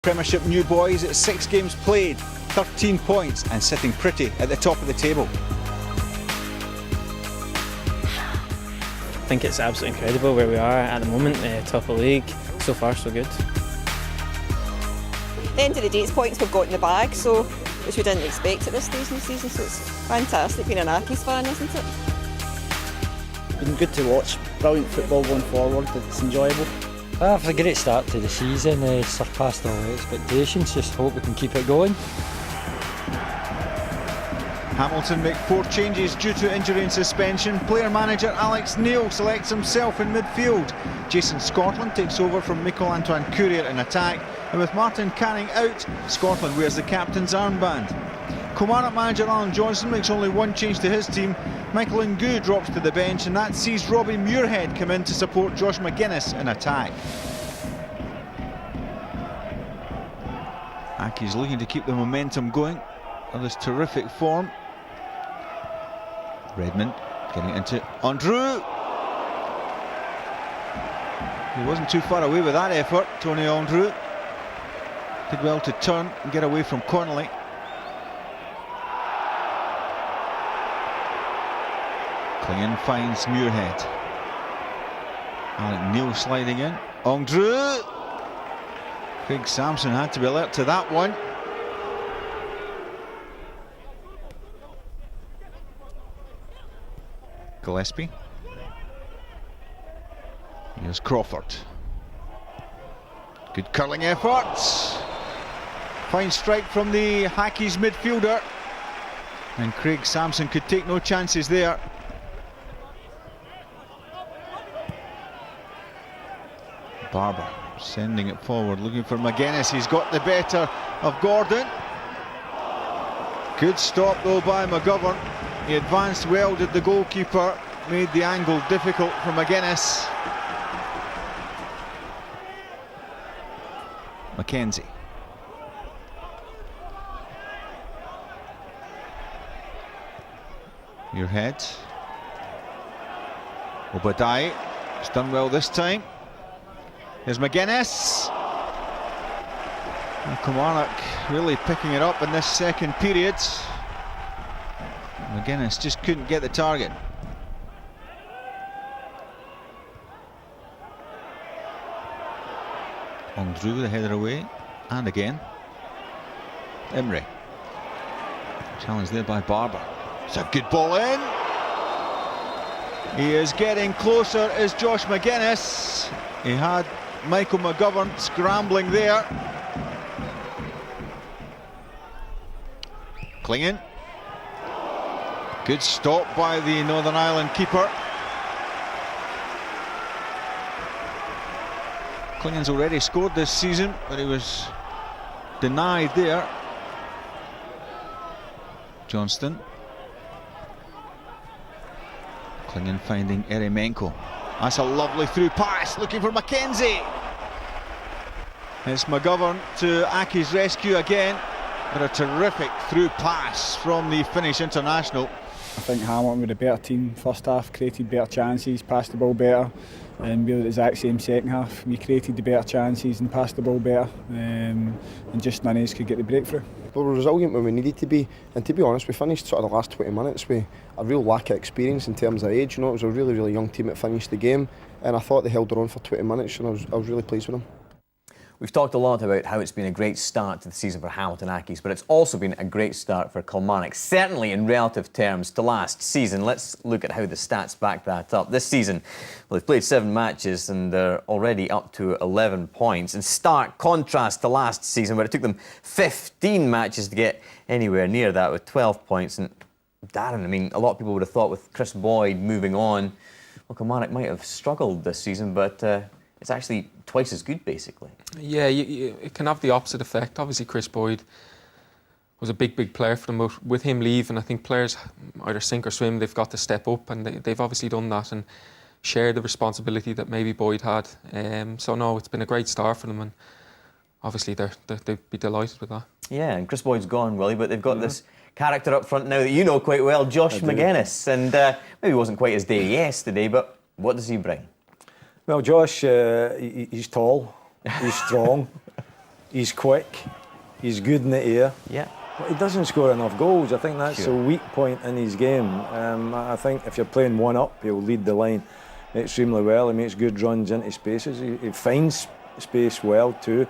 Premiership new boys at 6 games played, 13 points and sitting pretty at the top of the table. I think it's absolutely incredible where we are at the moment, top of the league. So far so good. At the end of the day, it's points we've got in the bag, so which we didn't expect at this stage in the season, so it's fantastic being an Accies fan, isn't it? Been good to watch, brilliant football going forward, it's enjoyable. It's a great start to the season, surpassed all expectations, just hope we can keep it going. Hamilton make 4 changes due to injury and suspension. Player manager Alex Neil selects himself in midfield. Jason Scotland takes over from Michael-Antoine Courier in attack, and with Martin Canning out, Scotland wears the captain's armband. Kilmarnock manager Alan Johnston makes only 1 change to his team. Michael Ngoo drops to the bench, and that sees Robbie Muirhead come in to support Josh Magennis in attack. Accies looking to keep the momentum going on this terrific form. Redmond getting into Andrew. He wasn't too far away with that effort, Tony Andrew. Did well to turn and get away from Connolly. Clingan finds Muirhead. Alec Neil sliding in. Andrew. Big Samson had to be alert to that one. Gillespie. Here's Crawford. Good curling effort. Fine strike from the Accies midfielder. And Craig Samson could take no chances there. Barbour sending it forward, looking for Magennis. He's got the better of Gordon. Good stop though by McGovern. He advanced well, did the goalkeeper, made the angle difficult for Magennis. McKenzie. Muirhead. Obadeyi. It's done well this time. Here's Magennis. And Kilmarnock really picking it up in this second period. Magennis just couldn't get the target. Andrew, the header away, and again. Imre. Challenge there by Barbour. It's a good ball in. He is getting closer, is Josh Magennis. He had Michael McGovern scrambling there. Clingan. Good stop by the Northern Ireland keeper. Clingan's already scored this season, but he was denied there. Johnston. Clingan finding Eremenko. That's a lovely through pass, looking for McKenzie. It's McGovern to Aki's rescue again, but a terrific through pass from the Finnish international. I think Hamilton were the better team first half, created better chances, passed the ball better, and we were the exact same second half. We created the better chances and passed the ball better, and just none of us could get the breakthrough. We were resilient when we needed to be, and to be honest, we finished sort of the last 20 minutes with a real lack of experience in terms of age. You know, it was a really, really young team that finished the game, and I thought they held their own for 20 minutes, and I was really pleased with them. We've talked a lot about how it's been a great start to the season for Hamilton Accies, but it's also been a great start for Kilmarnock, certainly in relative terms to last season. Let's look at how the stats back that up. This season, well, they've played 7 matches and they're already up to 11 points. In stark contrast to last season, where it took them 15 matches to get anywhere near that with 12 points. And Darren, I mean, a lot of people would have thought with Chris Boyd moving on, well, Kilmarnock might have struggled this season, but it's actually twice as good, basically. Yeah, it can have the opposite effect. Obviously, Chris Boyd was a big player for them. But with him leaving, I think players either sink or swim. They've got to step up, and they've obviously done that and share the responsibility that maybe Boyd had. So no, it's been a great start for them, and obviously they'd be delighted with that. Yeah, and Chris Boyd's gone, Willie, but they've got this character up front now that you know quite well, Josh Magennis, and maybe wasn't quite his day yesterday, but what does he bring? Well, Josh, he's tall, he's strong, He's quick. He's good in the air. Yeah. But he doesn't score enough goals. I think that's a weak point in his game. I think if you're playing one up, he'll lead the line extremely well. He makes good runs into spaces. He finds space well too.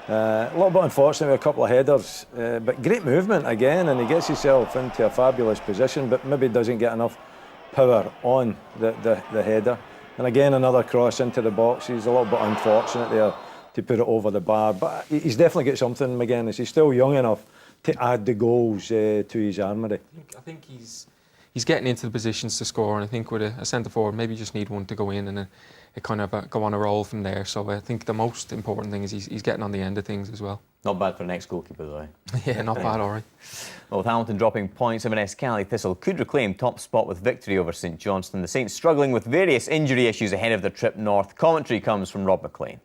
A little bit unfortunate with a couple of headers, but great movement again, and he gets himself into a fabulous position, but maybe doesn't get enough power on the header. And again, another cross into the box. He's a little bit unfortunate there to put it over the bar, but he's definitely got something, Magennis. He's still young enough to add the goals to his armoury. I think he's getting into the positions to score, and I think with a centre forward, maybe you just need one to go in and it kind of go on a roll from there. So I think the most important thing is he's getting on the end of things as well. Not bad for an ex-goalkeeper, though. Yeah, not bad, all right. Well, with Hamilton dropping points, Pascali Thistle could reclaim top spot with victory over St Johnston. The Saints struggling with various injury issues ahead of their trip north. Commentary comes from Rob McLean.